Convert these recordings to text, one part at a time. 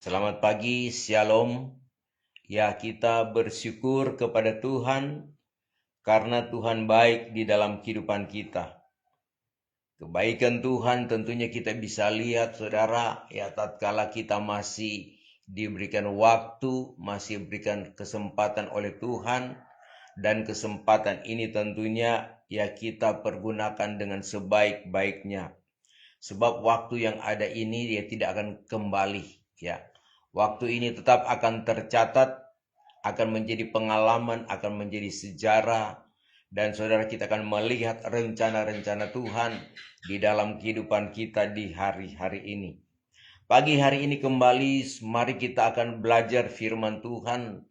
Selamat pagi, Shalom. Ya, kita bersyukur kepada Tuhan karena Tuhan baik di dalam kehidupan kita. Kebaikan Tuhan tentunya kita bisa lihat, saudara, ya tatkala kita masih diberikan waktu, masih diberikan kesempatan oleh Tuhan, dan kesempatan ini tentunya ya kita pergunakan dengan sebaik-baiknya. Sebab waktu yang ada ini dia tidak akan kembali, ya. Waktu ini tetap akan tercatat, akan menjadi pengalaman, akan menjadi sejarah, dan saudara kita akan melihat rencana-rencana Tuhan di dalam kehidupan kita di hari-hari ini. Pagi hari ini kembali, mari kita akan belajar firman Tuhan.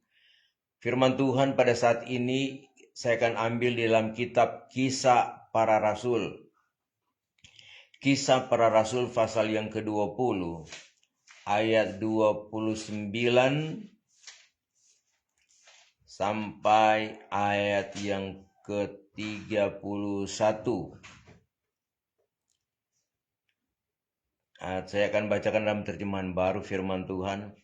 Firman Tuhan pada saat ini saya akan ambil di dalam kitab Kisah Para Rasul. Kisah Para Rasul pasal yang ke-20, ayat 29 sampai ayat yang ke-31. Saya akan bacakan dalam terjemahan baru firman Tuhan.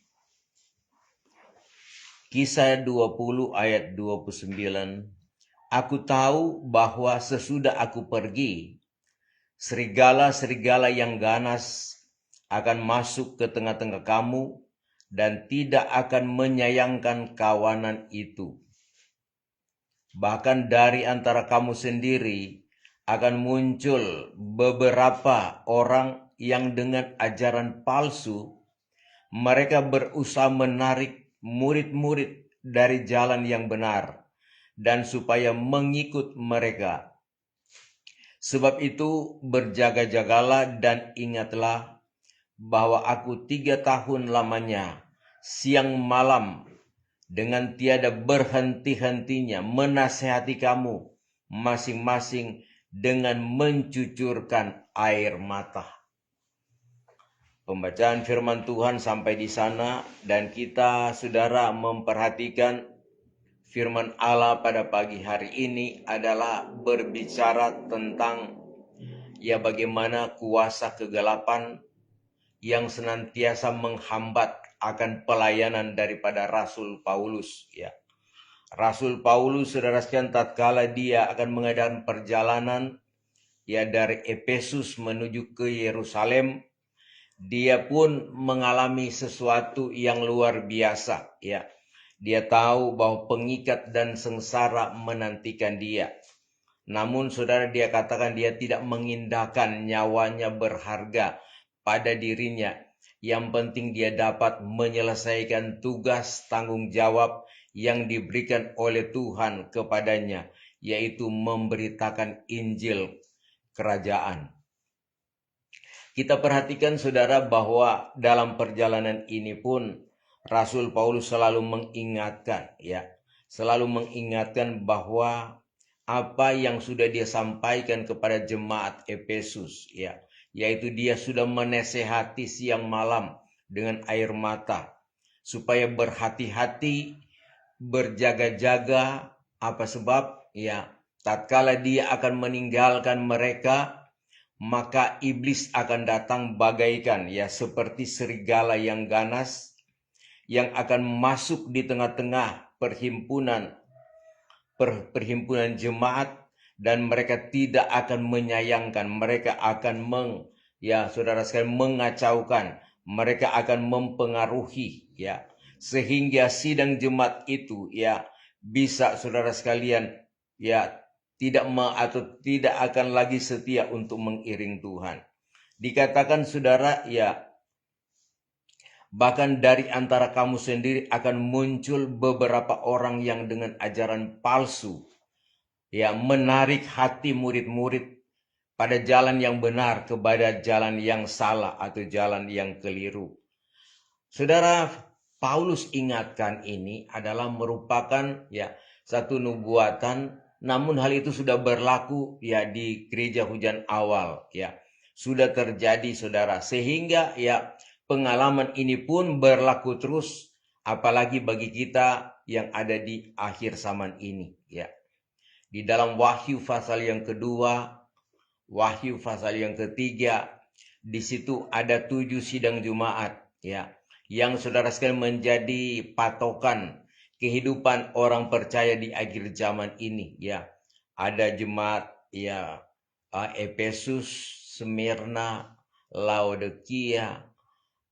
Kisah 20 ayat 29. Aku tahu bahwa sesudah aku pergi, serigala-serigala yang ganas akan masuk ke tengah-tengah kamu dan tidak akan menyayangkan kawanan itu. Bahkan dari antara kamu sendiri akan muncul beberapa orang yang dengan ajaran palsu mereka berusaha menarik murid-murid dari jalan yang benar dan supaya mengikut mereka. Sebab itu berjaga-jagalah dan ingatlah bahwa aku 3 tahun lamanya siang malam dengan tiada berhenti-hentinya menasehati kamu masing-masing dengan mencucurkan air mata. Pembacaan firman Tuhan sampai di sana, dan kita saudara memperhatikan firman Allah pada pagi hari ini adalah berbicara tentang ya bagaimana kuasa kegelapan yang senantiasa menghambat akan pelayanan daripada Rasul Paulus, ya. Rasul Paulus, saudara sekalian, tatkala dia akan mengadakan perjalanan ya dari Efesus menuju ke Yerusalem, dia pun mengalami sesuatu yang luar biasa, ya. Dia tahu bahwa pengikat dan sengsara menantikan dia. Namun saudara, dia katakan dia tidak mengindahkan nyawanya berharga pada dirinya. Yang penting dia dapat menyelesaikan tugas tanggung jawab yang diberikan oleh Tuhan kepadanya, yaitu memberitakan Injil kerajaan. Kita perhatikan saudara bahwa dalam perjalanan ini pun Rasul Paulus selalu mengingatkan, ya, selalu mengingatkan bahwa apa yang sudah dia sampaikan kepada jemaat Efesus, ya, yaitu dia sudah menasehati siang malam dengan air mata supaya berhati-hati, berjaga-jaga. Apa sebab? Ya, tatkala dia akan meninggalkan mereka, maka iblis akan datang bagaikan ya seperti serigala yang ganas yang akan masuk di tengah-tengah perhimpunan jemaat, dan mereka tidak akan menyayangkan, mereka akan saudara sekalian mengacaukan, mereka akan mempengaruhi, ya, sehingga sidang jemaat itu ya bisa saudara sekalian ya tidak akan lagi setia untuk mengiring Tuhan. Dikatakan saudara, ya, bahkan dari antara kamu sendiri akan muncul beberapa orang yang dengan ajaran palsu, ya, menarik hati murid-murid pada jalan yang benar kepada jalan yang salah atau jalan yang keliru. Saudara, Paulus ingatkan ini adalah merupakan ya satu nubuatan, namun hal itu sudah berlaku ya di gereja hujan awal, ya. Sudah terjadi saudara, sehingga ya pengalaman ini pun berlaku terus apalagi bagi kita yang ada di akhir zaman ini, ya. Di dalam Wahyu pasal yang kedua, Wahyu pasal yang ketiga, di situ ada 7 sidang Jumat, ya, yang saudara sekalian menjadi patokan kehidupan orang percaya di akhir zaman ini, ya. Ada jemaat, ya, Efesus, Smyrna, Laodikia,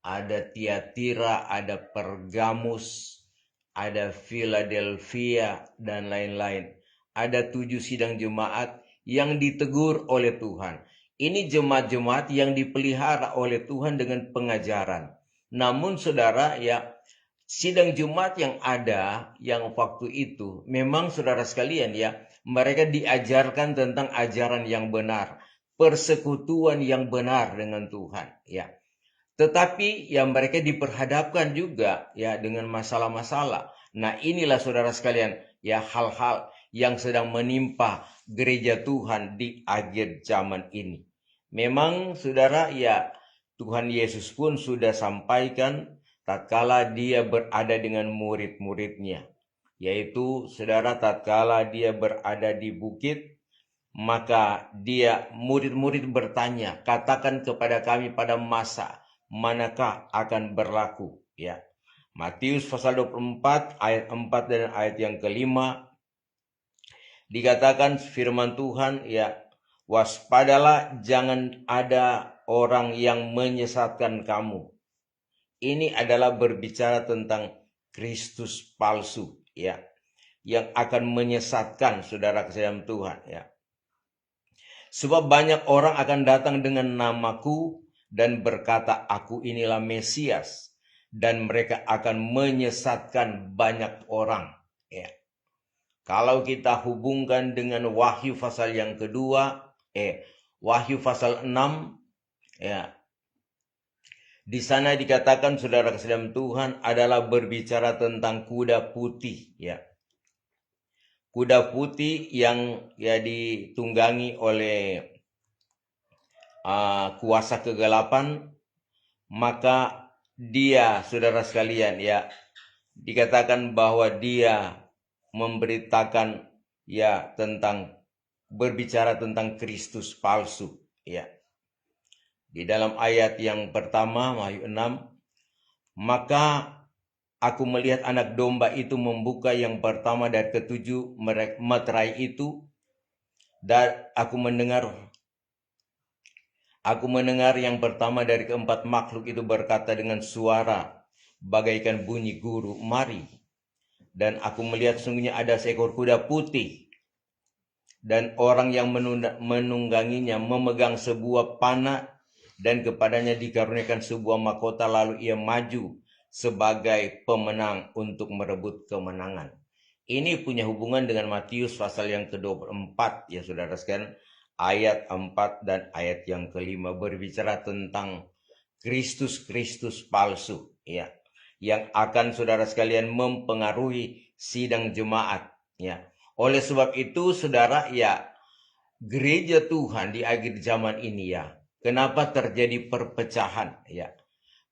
ada Tiatira, ada Pergamus, ada Philadelphia, dan lain-lain. Ada 7 sidang jemaat yang ditegur oleh Tuhan. Ini jemaat-jemaat yang dipelihara oleh Tuhan dengan pengajaran. Namun saudara, ya, sidang Jumat yang ada yang waktu itu memang saudara sekalian, ya, mereka diajarkan tentang ajaran yang benar, persekutuan yang benar dengan Tuhan, ya. Tetapi ya mereka diperhadapkan juga, ya, dengan masalah-masalah. Nah, inilah saudara sekalian, ya, hal-hal yang sedang menimpa gereja Tuhan di akhir zaman ini. Memang saudara, ya, Tuhan Yesus pun sudah sampaikan tatkala dia berada dengan murid-muridnya, yaitu saudara, tatkala dia berada di bukit, maka dia murid-murid bertanya, katakan kepada kami pada masa manakah akan berlaku, ya. Matius pasal 24 ayat 4 dan ayat yang kelima dikatakan firman Tuhan, ya, waspadalah jangan ada orang yang menyesatkan kamu. Ini adalah berbicara tentang Kristus palsu, ya, yang akan menyesatkan saudara kesayangan Tuhan, ya. Sebab banyak orang akan datang dengan namaku dan berkata, aku inilah Mesias, dan mereka akan menyesatkan banyak orang, ya. Kalau kita hubungkan dengan Wahyu pasal yang kedua, Wahyu pasal 6, ya, di sana dikatakan saudara kesayangan Tuhan adalah berbicara tentang kuda putih, ya. Kuda putih yang, ya, ditunggangi oleh kuasa kegelapan, maka dia, saudara sekalian, ya, dikatakan bahwa dia memberitakan, ya, tentang berbicara tentang Kristus palsu, ya. Di dalam ayat yang pertama Wahyu 6, maka aku melihat anak domba itu membuka yang pertama dari ketujuh meterai itu, dan aku mendengar yang pertama dari keempat makhluk itu berkata dengan suara bagaikan bunyi guru, mari. Dan aku melihat sungguhnya ada seekor kuda putih, dan orang yang menungganginya memegang sebuah panah, dan kepadanya dikaruniakan sebuah mahkota, lalu ia maju sebagai pemenang untuk merebut kemenangan. Ini punya hubungan dengan Matius pasal yang ke-24, ya saudara sekalian, ayat 4 dan ayat yang kelima berbicara tentang Kristus palsu, ya, yang akan saudara sekalian mempengaruhi sidang jemaat, ya. Oleh sebab itu saudara, ya, gereja Tuhan di akhir zaman ini, ya, kenapa terjadi perpecahan, ya?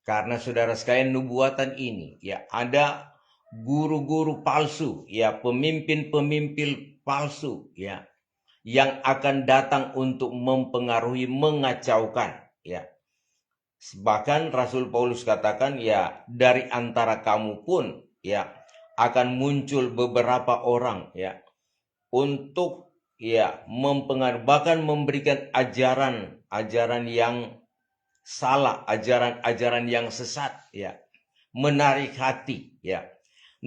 Karena saudara sekalian nubuatan ini, ya, ada guru-guru palsu, ya, pemimpin-pemimpin palsu, ya, yang akan datang untuk mempengaruhi, mengacaukan, ya. Bahkan Rasul Paulus katakan, ya, dari antara kamu pun, ya, akan muncul beberapa orang, ya, untuk, ya, mempengaruhi, bahkan memberikan ajaran yang salah, ajaran yang sesat, ya, menarik hati, ya.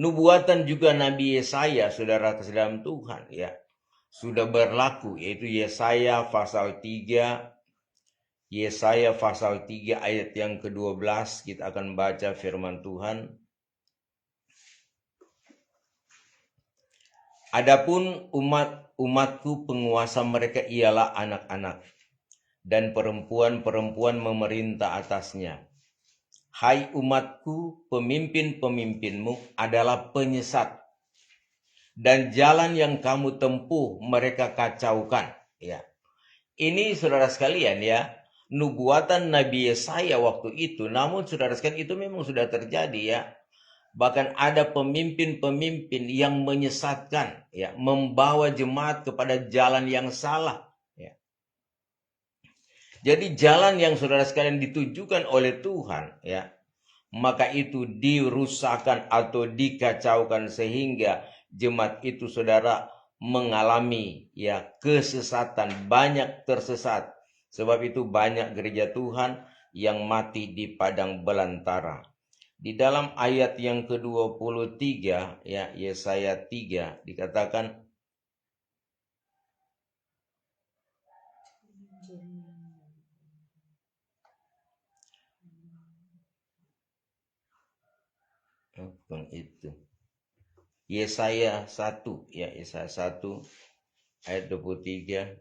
Nubuatan juga Nabi Yesaya, saudara kesayangan Tuhan, ya, sudah berlaku, yaitu Yesaya pasal 3 ayat yang ke-12. Kita akan baca firman Tuhan. Adapun umatku, penguasa mereka ialah anak-anak, dan perempuan-perempuan memerintah atasnya. Hai umatku, pemimpin-pemimpinmu adalah penyesat, dan jalan yang kamu tempuh mereka kacaukan, ya. Ini saudara sekalian, ya, nubuatan Nabi Yesaya waktu itu. Namun saudara sekalian, itu memang sudah terjadi, ya. Bahkan ada pemimpin-pemimpin yang menyesatkan, ya, membawa jemaat kepada jalan yang salah, ya. Jadi jalan yang saudara sekalian ditujukan oleh Tuhan, ya, maka itu dirusakkan atau dikacaukan sehingga jemaat itu saudara mengalami ya kesesatan, banyak tersesat. Sebab itu banyak gereja Tuhan yang mati di padang belantara. Di dalam ayat yang ke-23 ya Yesaya 3 dikatakan bukan itu. Yesaya 1 ya, Yesaya 1 ayat 23.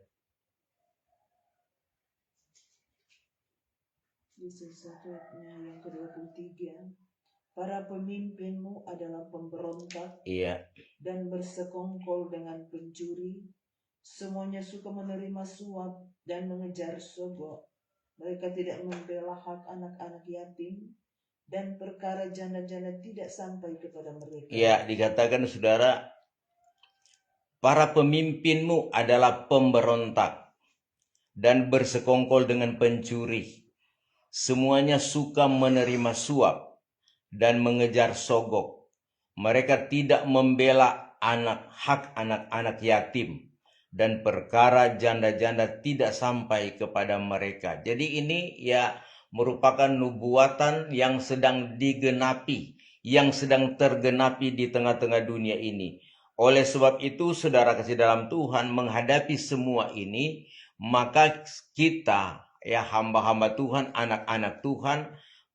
Yesaya 1 ayatnya yang ke-23. Para pemimpinmu adalah pemberontak dan bersekongkol dengan pencuri. Semuanya suka menerima suap dan mengejar sogok. Mereka tidak membela hak anak-anak yatim, dan perkara janda-janda tidak sampai kepada mereka. Ya, dikatakan saudara, para pemimpinmu adalah pemberontak dan bersekongkol dengan pencuri. Semuanya suka menerima suap dan mengejar sogok. Mereka tidak membela hak anak-anak yatim, dan perkara janda-janda tidak sampai kepada mereka. Jadi ini ya merupakan nubuatan yang sedang digenapi, yang sedang tergenapi di tengah-tengah dunia ini. Oleh sebab itu, saudara kasih dalam Tuhan, menghadapi semua ini, maka kita ya hamba-hamba Tuhan, anak-anak Tuhan,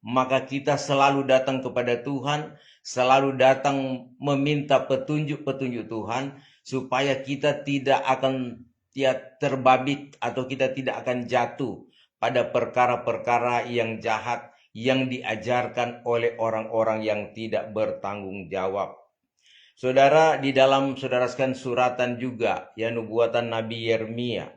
maka kita selalu datang kepada Tuhan, selalu datang meminta petunjuk-petunjuk Tuhan, supaya kita tidak akan terbabit atau kita tidak akan jatuh pada perkara-perkara yang jahat yang diajarkan oleh orang-orang yang tidak bertanggung jawab. Saudara, di dalam saudara sekalian suratan juga ya nubuatan Nabi Yeremia.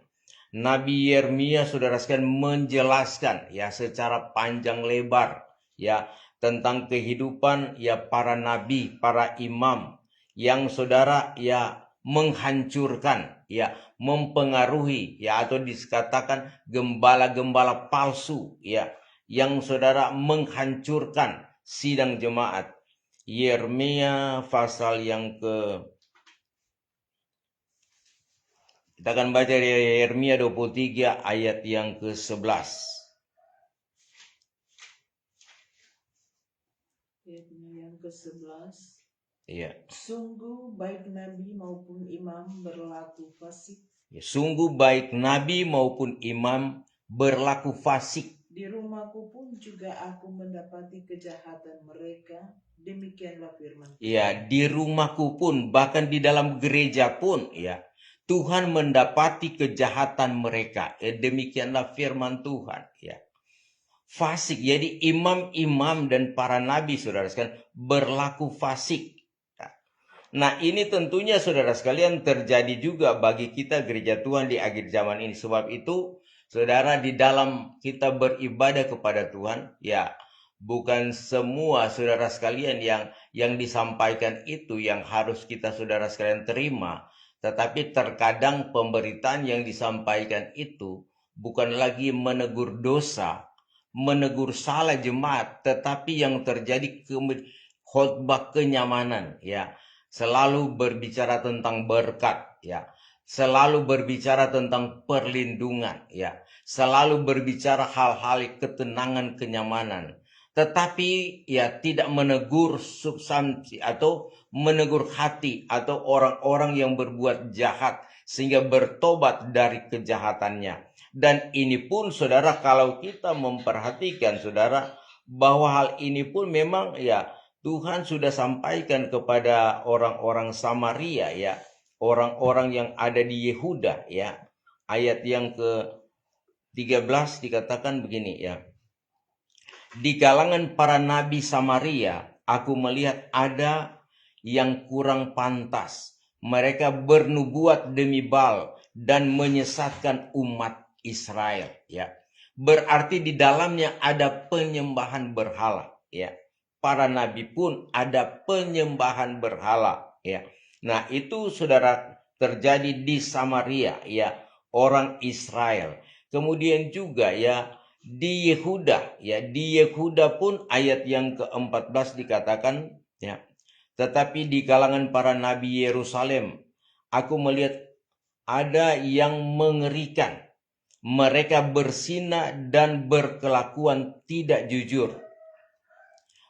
Nabi Yeremia saudara sekalian menjelaskan ya secara panjang lebar ya tentang kehidupan ya para nabi, para imam yang saudara ya menghancurkan ya, mempengaruhi ya, atau dikatakan gembala-gembala palsu ya, yang saudara menghancurkan sidang jemaat. Yeremia pasal yang kita akan baca dari Yeremia 23 ayat yang ke-11. Ayatnya yang ke-11. Iya. Sungguh baik nabi maupun imam berlaku fasik. Ya, sungguh baik nabi maupun imam berlaku fasik. Di rumahku pun juga aku mendapati kejahatan mereka. Demikianlah firman Tuhan. Ya, di rumahku pun, bahkan di dalam gereja pun, ya, Tuhan mendapati kejahatan mereka. Ya, demikianlah firman Tuhan. Ya, fasik. Jadi imam-imam dan para nabi, saudara sekalian, berlaku fasik. Nah, ini tentunya saudara sekalian terjadi juga bagi kita gereja Tuhan di akhir zaman ini. Sebab itu, saudara, di dalam kita beribadah kepada Tuhan, ya, bukan semua saudara sekalian yang disampaikan itu yang harus kita saudara sekalian terima. Tetapi terkadang pemberitaan yang disampaikan itu bukan lagi menegur dosa, menegur salah jemaat, tetapi yang terjadi khotbah kenyamanan, ya. Selalu berbicara tentang berkat, ya. Selalu berbicara tentang perlindungan, ya. Selalu berbicara hal-hal ketenangan, kenyamanan. Tetapi ya tidak menegur substansi atau menegur hati atau orang-orang yang berbuat jahat sehingga bertobat dari kejahatannya. Dan ini pun saudara, kalau kita memperhatikan saudara, bahwa hal ini pun memang ya Tuhan sudah sampaikan kepada orang-orang Samaria, ya, orang-orang yang ada di Yehuda, ya. Ayat yang ke-13 dikatakan begini, ya. Di kalangan para nabi Samaria, aku melihat ada yang kurang pantas. Mereka bernubuat demi Baal dan menyesatkan umat Israel, ya. Berarti di dalamnya ada penyembahan berhala, ya. Para nabi pun ada penyembahan berhala, ya. Nah, itu saudara terjadi di Samaria, ya, orang Israel. Kemudian juga ya Di Yehuda, ya, di Yehuda pun ayat yang ke-14 dikatakan, ya, tetapi di kalangan para nabi Yerusalem, aku melihat ada yang mengerikan. Mereka berzina dan berkelakuan tidak jujur.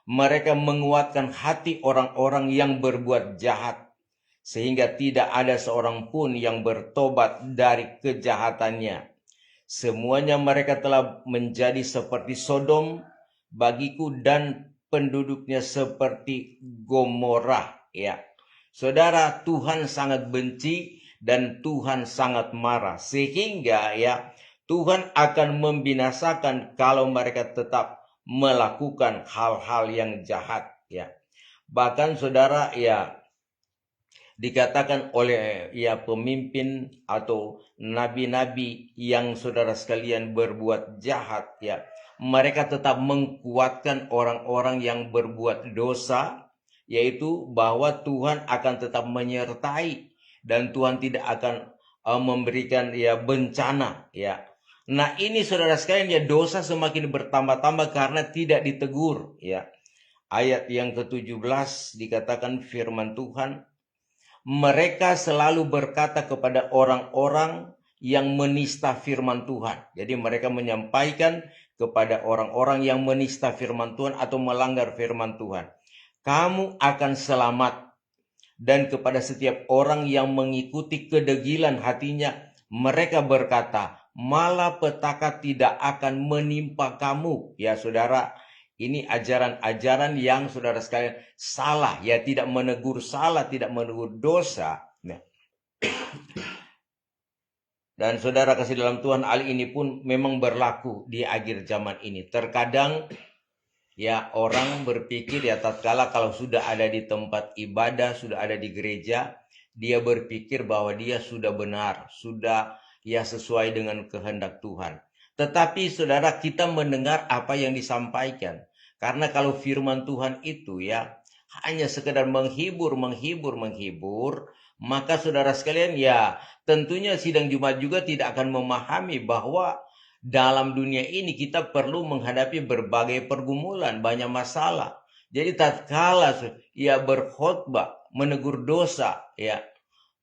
Mereka menguatkan hati orang-orang yang berbuat jahat, sehingga tidak ada seorang pun yang bertobat dari kejahatannya. Semuanya mereka telah menjadi seperti Sodom bagiku dan penduduknya seperti Gomora. Ya, saudara, Tuhan sangat benci dan Tuhan sangat marah, sehingga ya Tuhan akan membinasakan kalau mereka tetap melakukan hal-hal yang jahat. Ya, bahkan saudara, ya, dikatakan oleh ya pemimpin atau nabi-nabi yang saudara sekalian berbuat jahat, ya, mereka tetap menguatkan orang-orang yang berbuat dosa, yaitu bahwa Tuhan akan tetap menyertai dan Tuhan tidak akan memberikan ya bencana, ya. Nah, ini saudara sekalian, ya, dosa semakin bertambah-tambah karena tidak ditegur, ya. Ayat yang ke-17 dikatakan firman Tuhan, mereka selalu berkata kepada orang-orang yang menista firman Tuhan. Jadi mereka menyampaikan kepada orang-orang yang menista firman Tuhan atau melanggar firman Tuhan, kamu akan selamat. Dan kepada setiap orang yang mengikuti kedegilan hatinya, mereka berkata, malah petaka tidak akan menimpa kamu. Ya saudara, ini ajaran-ajaran yang saudara sekalian salah, ya, tidak menegur salah, tidak menegur dosa. Nah, dan saudara kasih dalam Tuhan, hal ini pun memang berlaku di akhir zaman ini. Terkadang ya orang berpikir, ya, tatkala kalau sudah ada di tempat ibadah, sudah ada di gereja, dia berpikir bahwa dia sudah benar, sudah ya sesuai dengan kehendak Tuhan. Tetapi saudara, kita mendengar apa yang disampaikan. Karena kalau firman Tuhan itu ya hanya sekedar menghibur, maka saudara sekalian, ya tentunya sidang Jumat juga tidak akan memahami bahwa dalam dunia ini kita perlu menghadapi berbagai pergumulan, banyak masalah. Jadi tatkala ia berkhotbah menegur dosa, ya,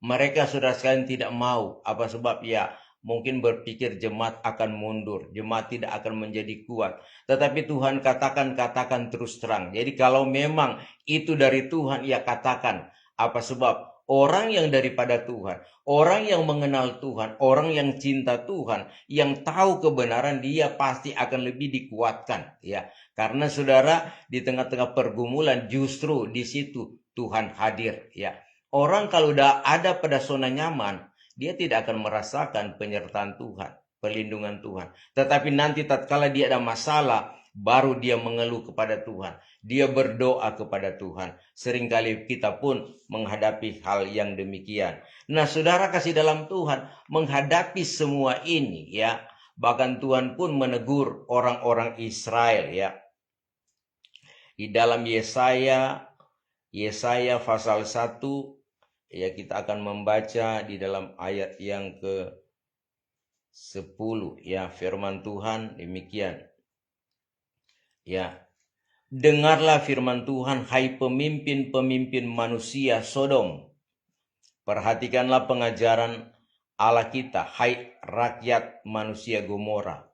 mereka saudara sekalian tidak mau. Apa sebab? Ya, mungkin berpikir jemaat akan mundur, jemaat tidak akan menjadi kuat. Tetapi Tuhan katakan terus terang. Jadi kalau memang itu dari Tuhan, ya katakan. Apa sebab? Orang yang daripada Tuhan, orang yang mengenal Tuhan, orang yang cinta Tuhan, yang tahu kebenaran, dia pasti akan lebih dikuatkan, ya. Karena saudara, di tengah-tengah pergumulan justru di situ Tuhan hadir, ya. Orang kalau udah ada pada zona nyaman, dia tidak akan merasakan penyertaan Tuhan, perlindungan Tuhan. Tetapi nanti tatkala dia ada masalah, baru dia mengeluh kepada Tuhan, dia berdoa kepada Tuhan. Seringkali kita pun menghadapi hal yang demikian. Nah, saudara kasih dalam Tuhan, menghadapi semua ini, ya, bahkan Tuhan pun menegur orang-orang Israel, ya. Di dalam Yesaya pasal 1, ya, kita akan membaca di dalam ayat yang ke-10, ya, firman Tuhan demikian. Ya, dengarlah firman Tuhan, hai pemimpin-pemimpin manusia Sodom. Perhatikanlah pengajaran Allah kita, hai rakyat manusia Gomora.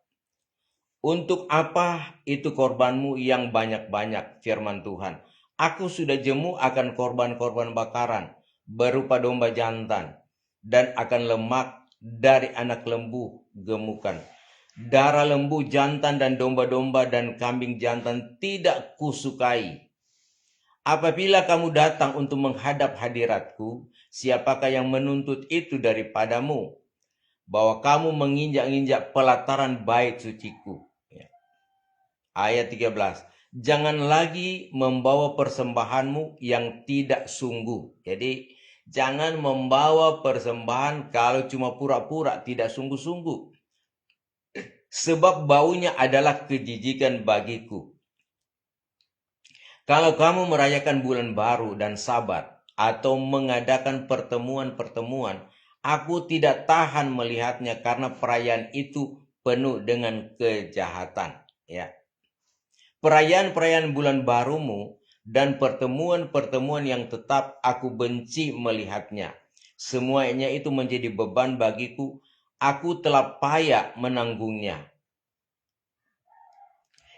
Untuk apa itu korbanmu yang banyak-banyak, firman Tuhan? Aku sudah jemu akan korban-korban bakaran berupa domba jantan, dan akan lemak dari anak lembu gemukan. Darah lembu jantan dan domba-domba dan kambing jantan tidak kusukai. Apabila kamu datang untuk menghadap hadiratku, siapakah yang menuntut itu daripadamu? Bahwa kamu menginjak-injak pelataran bait suciku. Ayat 13. Jangan lagi membawa persembahanmu yang tidak sungguh. Jadi jangan membawa persembahan kalau cuma pura-pura, tidak sungguh-sungguh. Sebab baunya adalah kejijikan bagiku. Kalau kamu merayakan bulan baru dan Sabat atau mengadakan pertemuan-pertemuan, aku tidak tahan melihatnya karena perayaan itu penuh dengan kejahatan. Ya. Perayaan-perayaan bulan barumu dan pertemuan-pertemuan yang tetap aku benci melihatnya. Semuanya itu menjadi beban bagiku. Aku telah payah menanggungnya.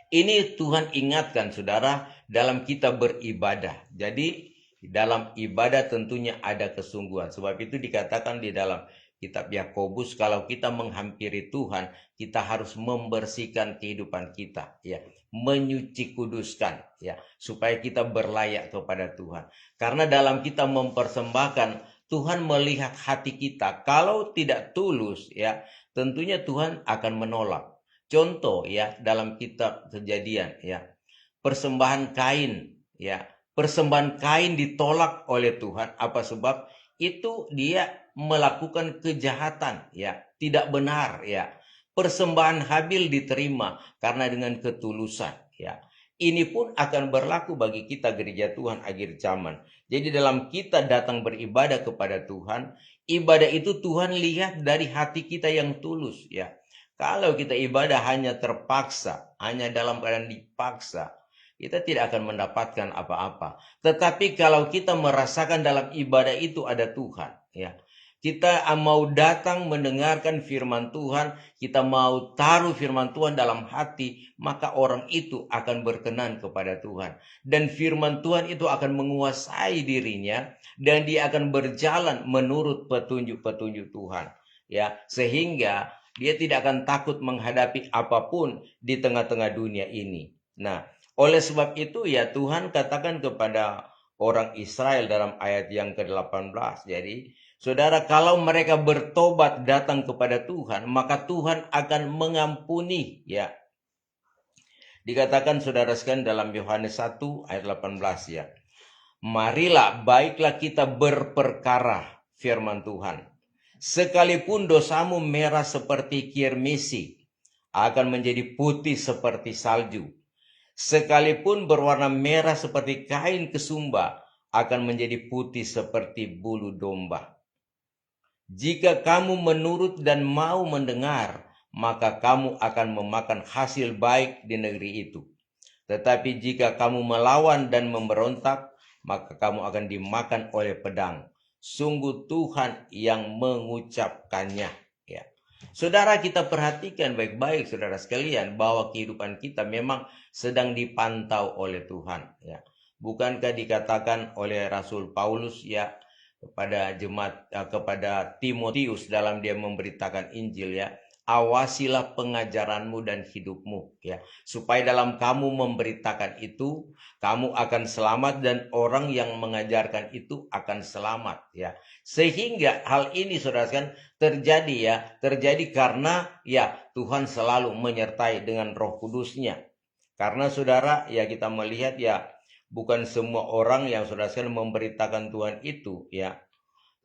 Ini Tuhan ingatkan saudara dalam kita beribadah. Jadi dalam ibadah tentunya ada kesungguhan. Sebab itu dikatakan di dalam kitab Yakobus, kalau kita menghampiri Tuhan, kita harus membersihkan kehidupan kita, ya, menyuci kuduskan, ya, supaya kita berlayak kepada Tuhan. Karena dalam kita mempersembahkan, Tuhan melihat hati kita. Kalau tidak tulus, ya, tentunya Tuhan akan menolak. Contoh, ya, dalam kitab Kejadian, ya, persembahan Kain, ya, persembahan Kain ditolak oleh Tuhan. Apa sebab? Itu dia melakukan kejahatan, ya, tidak benar, ya. Persembahan Habil diterima karena dengan ketulusan, ya. Ini pun akan berlaku bagi kita gereja Tuhan akhir zaman. Jadi dalam kita datang beribadah kepada Tuhan, ibadah itu Tuhan lihat dari hati kita yang tulus, ya. Kalau kita ibadah hanya terpaksa, hanya dalam keadaan dipaksa, kita tidak akan mendapatkan apa-apa. Tetapi kalau kita merasakan dalam ibadah itu ada Tuhan, ya, kita mau datang mendengarkan firman Tuhan, kita mau taruh firman Tuhan dalam hati, maka orang itu akan berkenan kepada Tuhan. Dan firman Tuhan itu akan menguasai dirinya, dan dia akan berjalan menurut petunjuk-petunjuk Tuhan, ya, sehingga dia tidak akan takut menghadapi apapun di tengah-tengah dunia ini. Nah, oleh sebab itu, ya, Tuhan katakan kepada orang Israel dalam ayat yang ke-18. Jadi, saudara, kalau mereka bertobat datang kepada Tuhan, maka Tuhan akan mengampuni, ya. Dikatakan saudara sekalian dalam Yohanes 1 ayat 18, ya. Marilah, baiklah kita berperkara, firman Tuhan. Sekalipun dosamu merah seperti kirmisi, akan menjadi putih seperti salju. Sekalipun berwarna merah seperti kain kesumba, akan menjadi putih seperti bulu domba. Jika kamu menurut dan mau mendengar, maka kamu akan memakan hasil baik di negeri itu. Tetapi jika kamu melawan dan memberontak, maka kamu akan dimakan oleh pedang. Sungguh Tuhan yang mengucapkannya, ya. Saudara, kita perhatikan baik-baik saudara sekalian bahwa kehidupan kita memang sedang dipantau oleh Tuhan, ya. Bukankah dikatakan oleh Rasul Paulus, ya, kepada jemaat, kepada Timotius dalam dia memberitakan Injil, ya, awasilah pengajaranmu dan hidupmu, ya, supaya dalam kamu memberitakan itu, kamu akan selamat dan orang yang mengajarkan itu akan selamat, ya. Sehingga hal ini saudara sekalian terjadi, ya, terjadi karena, ya, Tuhan selalu menyertai dengan Roh Kudusnya. Karena saudara, ya, kita melihat, ya, bukan semua orang yang saudara sekalian memberitakan Tuhan itu, ya,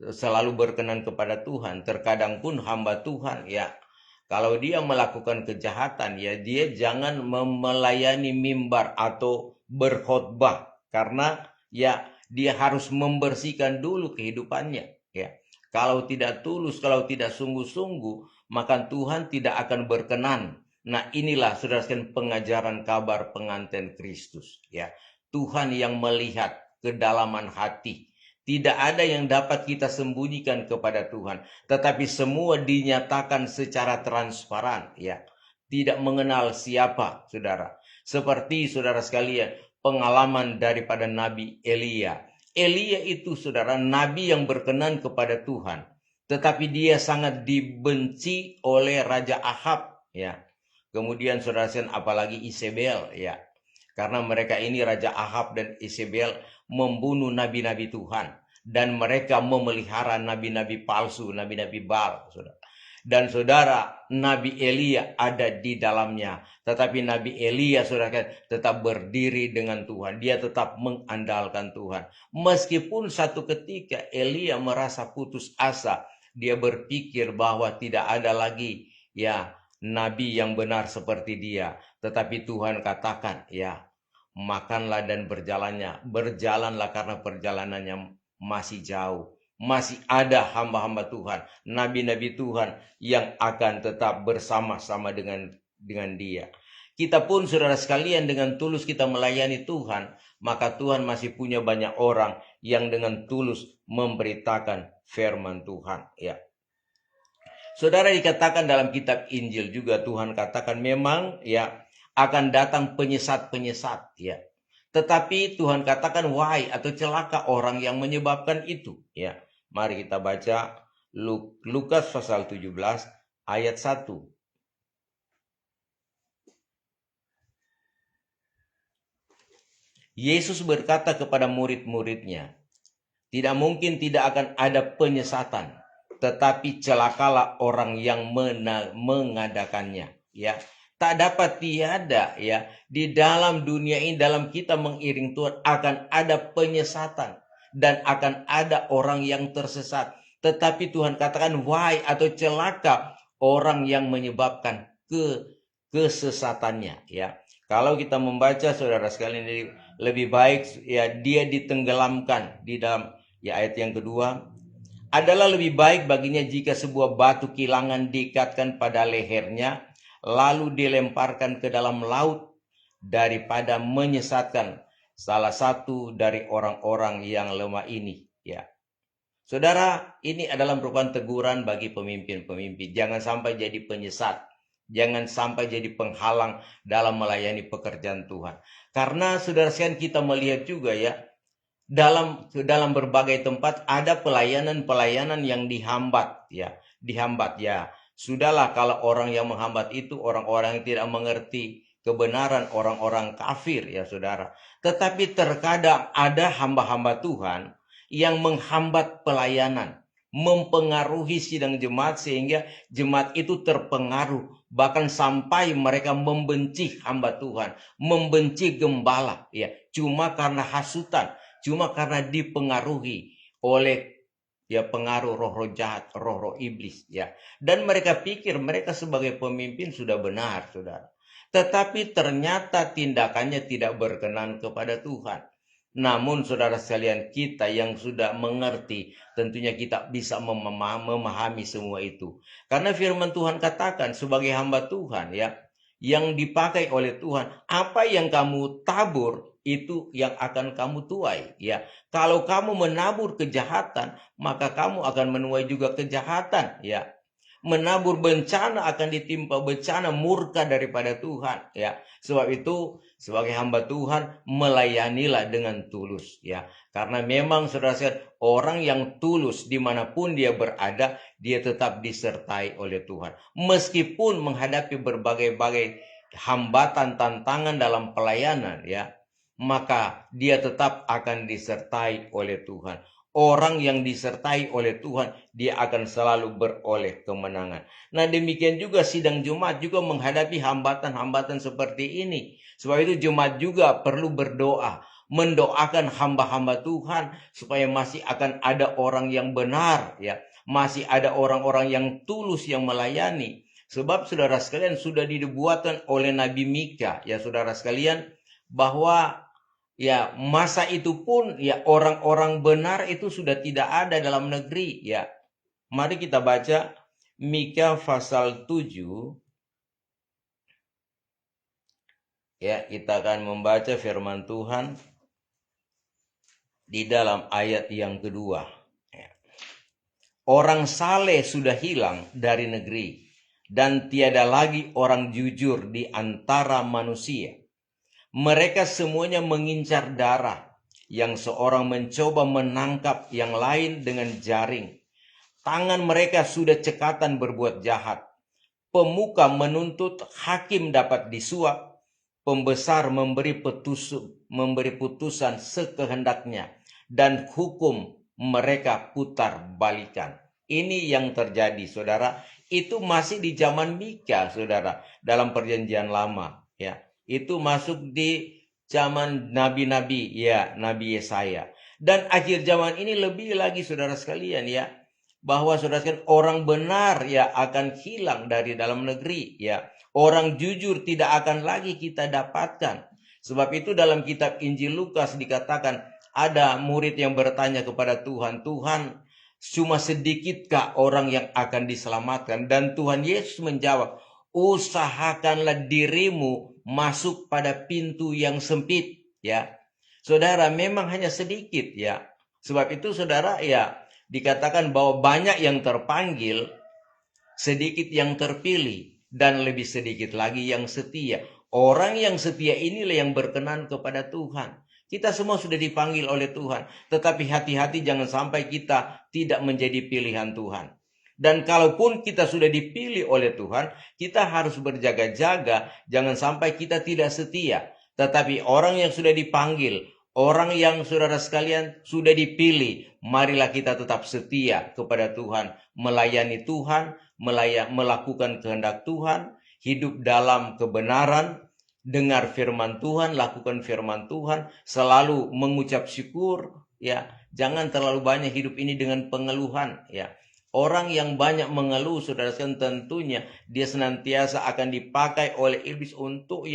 selalu berkenan kepada Tuhan. Terkadang pun hamba Tuhan, ya, kalau dia melakukan kejahatan, ya, dia jangan melayani mimbar atau berkhotbah, karena, ya, dia harus membersihkan dulu kehidupannya, ya. Kalau tidak tulus, kalau tidak sungguh-sungguh, maka Tuhan tidak akan berkenan. Nah, inilah saudara sekalian pengajaran kabar pengantin Kristus, ya. Tuhan yang melihat kedalaman hati. Tidak ada yang dapat kita sembunyikan kepada Tuhan, tetapi semua dinyatakan secara transparan, ya. Tidak mengenal siapa, saudara. Seperti saudara sekalian, pengalaman daripada Nabi Elia. Elia itu, saudara, nabi yang berkenan kepada Tuhan, tetapi dia sangat dibenci oleh Raja Ahab, ya. Kemudian saudara sekalian, apalagi Isabel, ya. Karena mereka ini, Raja Ahab dan Isabel, membunuh nabi-nabi Tuhan, dan mereka memelihara nabi-nabi palsu, nabi-nabi Baal, saudara. Dan saudara, Nabi Elia ada di dalamnya, tetapi Nabi Elia, saudara, tetap berdiri dengan Tuhan. Dia tetap mengandalkan Tuhan. Meskipun satu ketika Elia merasa putus asa, dia berpikir bahwa tidak ada lagi, ya, nabi yang benar seperti dia. Tetapi Tuhan katakan, ya, makanlah dan berjalanlah karena perjalanannya masih jauh. Masih ada hamba-hamba Tuhan, nabi-nabi Tuhan yang akan tetap bersama-sama dengan dia. Kita pun saudara sekalian dengan tulus kita melayani Tuhan, maka Tuhan masih punya banyak orang yang dengan tulus memberitakan firman Tuhan, ya. Saudara, dikatakan dalam kitab Injil juga Tuhan katakan memang ya akan datang penyesat-penyesat, ya. Tetapi Tuhan katakan wahai atau celaka orang yang menyebabkan itu, ya. Mari kita baca Lukas pasal 17 ayat 1. Yesus berkata kepada murid-muridnya, tidak mungkin tidak akan ada penyesatan, tetapi celakalah orang yang mengadakannya, ya. Tak dapat tiada, ya, di dalam dunia ini, dalam kita mengiring Tuhan akan ada penyesatan dan akan ada orang yang tersesat. Tetapi Tuhan katakan wahai atau celaka orang yang menyebabkan kesesatannya, ya. Kalau kita membaca saudara sekalian, lebih baik ya dia ditenggelamkan di dalam, ya, ayat yang kedua, adalah lebih baik baginya jika sebuah batu kilangan diikatkan pada lehernya lalu dilemparkan ke dalam laut daripada menyesatkan salah satu dari orang-orang yang lemah ini, ya. Saudara, ini adalah merupakan teguran bagi pemimpin-pemimpin. Jangan sampai jadi penyesat. Jangan sampai jadi penghalang dalam melayani pekerjaan Tuhan. Karena saudara sekalian kita melihat juga, ya, dalam berbagai tempat ada pelayanan-pelayanan yang dihambat, ya. Sudahlah kalau orang yang menghambat itu orang-orang yang tidak mengerti kebenaran, orang-orang kafir, ya saudara. Tetapi terkadang ada hamba-hamba Tuhan yang menghambat pelayanan, mempengaruhi sidang jemaat sehingga jemaat itu terpengaruh, bahkan sampai mereka membenci hamba Tuhan, membenci gembala, ya, cuma karena hasutan, cuma karena dipengaruhi oleh, ya, pengaruh roh-roh jahat, roh-roh iblis, ya. Dan mereka pikir mereka sebagai pemimpin sudah benar, saudara. Tetapi ternyata tindakannya tidak berkenan kepada Tuhan. Namun saudara sekalian, kita yang sudah mengerti, tentunya kita bisa memahami semua itu. Karena firman Tuhan katakan sebagai hamba Tuhan, ya, yang dipakai oleh Tuhan, apa yang kamu tabur itu yang akan kamu tuai, ya. Kalau kamu menabur kejahatan, maka kamu akan menuai juga kejahatan, ya. Menabur bencana akan ditimpa bencana, murka daripada Tuhan, ya. Sebab itu sebagai hamba Tuhan melayanilah dengan tulus, ya. Karena memang saudara-saudara, orang yang tulus dimanapun dia berada, dia tetap disertai oleh Tuhan. Meskipun menghadapi berbagai-bagai hambatan, tantangan dalam pelayanan, ya, maka dia tetap akan disertai oleh Tuhan. Orang yang disertai oleh Tuhan, dia akan selalu beroleh kemenangan. Nah, demikian juga sidang Jumat juga menghadapi hambatan-hambatan seperti ini. Sebab itu Jumat juga perlu berdoa, mendoakan hamba-hamba Tuhan supaya masih akan ada orang yang benar, ya, masih ada orang-orang yang tulus yang melayani. Sebab saudara sekalian sudah dibuatkan oleh Nabi Mika, ya saudara sekalian, bahwa ya masa itu pun ya orang-orang benar itu sudah tidak ada dalam negeri, ya. Mari kita baca Mika pasal 7. Ya, kita akan membaca firman Tuhan di dalam ayat yang kedua. Orang saleh sudah hilang dari negeri dan tiada lagi orang jujur di antara manusia. Mereka semuanya mengincar darah, yang seorang mencoba menangkap yang lain dengan jaring. Tangan mereka sudah cekatan berbuat jahat. Pemuka menuntut, hakim dapat disuap. Pembesar memberi putusan sekehendaknya. Dan hukum mereka putar balikan. Ini yang terjadi, saudara. Itu masih di zaman Mika, saudara, dalam perjanjian lama, ya. Itu masuk di zaman nabi-nabi, ya, Nabi Yesaya. Dan akhir zaman ini lebih lagi saudara sekalian, ya, bahwa saudara sekalian orang benar, ya, akan hilang dari dalam negeri, ya. Orang jujur tidak akan lagi kita dapatkan. Sebab itu dalam kitab Injil Lukas dikatakan ada murid yang bertanya kepada Tuhan, Tuhan, Cuma sedikitkah orang yang akan diselamatkan? Dan Tuhan Yesus menjawab, usahakanlah dirimu masuk pada pintu yang sempit, ya. Saudara, memang hanya sedikit, ya. Sebab itu saudara, ya, dikatakan bahwa banyak yang terpanggil, sedikit yang terpilih, dan lebih sedikit lagi yang setia. Orang yang setia inilah yang berkenan kepada Tuhan. Kita semua sudah dipanggil oleh Tuhan, tetapi hati-hati jangan sampai kita tidak menjadi pilihan Tuhan. Dan kalaupun kita sudah dipilih oleh Tuhan, kita harus berjaga-jaga, jangan sampai kita tidak setia. Tetapi orang yang sudah dipanggil, orang yang saudara sekalian sudah dipilih, marilah kita tetap setia kepada Tuhan, melayani Tuhan, melakukan kehendak Tuhan, hidup dalam kebenaran, dengar firman Tuhan, lakukan firman Tuhan, selalu mengucap syukur, ya. Jangan terlalu banyak hidup ini dengan pengeluhan, ya. Orang yang banyak mengeluh, saudara sekalian, tentunya dia senantiasa akan dipakai oleh iblis untuk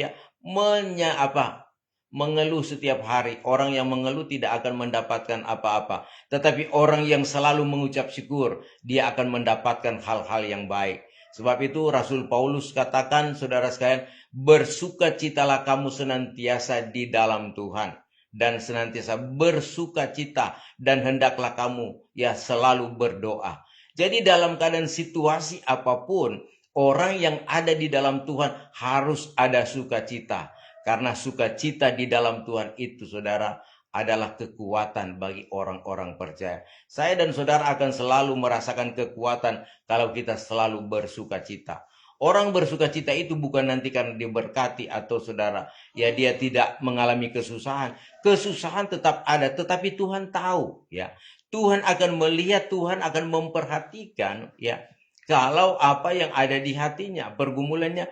mengeluh setiap hari. Orang yang mengeluh tidak akan mendapatkan apa-apa. Tetapi orang yang selalu mengucap syukur, dia akan mendapatkan hal-hal yang baik. Sebab itu Rasul Paulus katakan, saudara sekalian, bersukacitalah kamu senantiasa di dalam Tuhan. Dan senantiasa bersukacita, dan hendaklah kamu selalu berdoa. Jadi dalam keadaan situasi apapun, orang yang ada di dalam Tuhan harus ada sukacita. Karena sukacita di dalam Tuhan itu, saudara, adalah kekuatan bagi orang-orang percaya. Saya dan saudara akan selalu merasakan kekuatan kalau kita selalu bersukacita. Orang bersukacita itu bukan nanti karena diberkati atau saudara, dia tidak mengalami kesusahan. Kesusahan tetap ada, tetapi Tuhan tahu, ya. Tuhan akan melihat, Tuhan akan memperhatikan, ya. Kalau apa yang ada di hatinya, pergumulannya,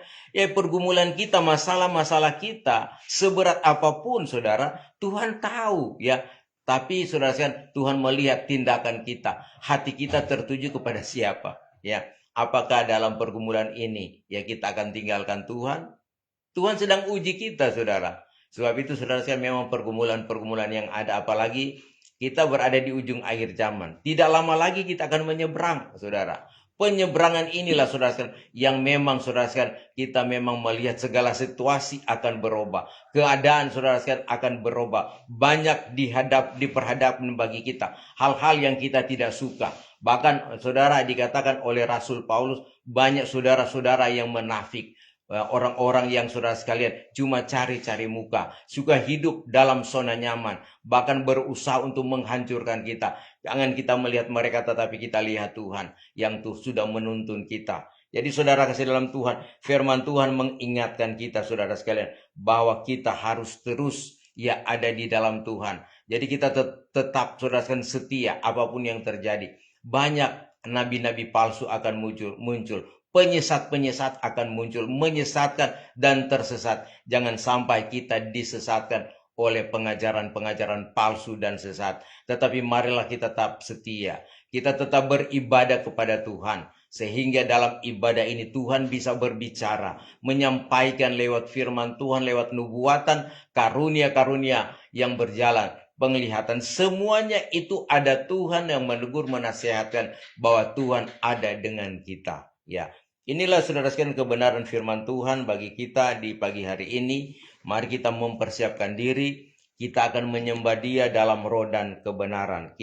pergumulan kita, masalah-masalah kita, seberat apapun, saudara, Tuhan tahu, ya. Tapi saudara sekalian, Tuhan melihat tindakan kita, hati kita tertuju kepada siapa, ya. Apakah dalam pergumulan ini, kita akan tinggalkan Tuhan? Tuhan sedang uji kita, saudara. Sebab itu, saudara sekalian, memang pergumulan-pergumulan yang ada, apalagi kita berada di ujung akhir zaman. Tidak lama lagi kita akan menyeberang, saudara. Penyeberangan inilah, saudara sekalian, yang memang, saudara sekalian, kita memang melihat segala situasi akan berubah. Keadaan, saudara sekalian, akan berubah. Banyak diperhadapkan bagi kita. Hal-hal yang kita tidak suka. Bahkan, saudara, dikatakan oleh Rasul Paulus, banyak saudara-saudara yang menafik. Orang-orang yang, saudara sekalian, cuma cari-cari muka, suka hidup dalam zona nyaman, bahkan berusaha untuk menghancurkan kita. Jangan kita melihat mereka, tetapi kita lihat Tuhan yang sudah menuntun kita. Jadi saudara kasih dalam Tuhan, firman Tuhan mengingatkan kita, saudara sekalian, bahwa kita harus terus ada di dalam Tuhan. Jadi kita tetap, saudara sekalian, setia apapun yang terjadi. Banyak nabi-nabi palsu akan muncul. Penyesat-penyesat akan muncul, menyesatkan dan tersesat. Jangan sampai kita disesatkan oleh pengajaran-pengajaran palsu dan sesat. Tetapi marilah kita tetap setia. Kita tetap beribadah kepada Tuhan. Sehingga dalam ibadah ini Tuhan bisa berbicara, menyampaikan lewat firman Tuhan, lewat nubuatan, karunia-karunia yang berjalan. Penglihatan, semuanya itu ada Tuhan yang menegur, menasihatkan bahwa Tuhan ada dengan kita. Ya, inilah saudara sekalian kebenaran firman Tuhan bagi kita di pagi hari ini. Mari kita mempersiapkan diri, kita akan menyembah Dia dalam roh dan kebenaran.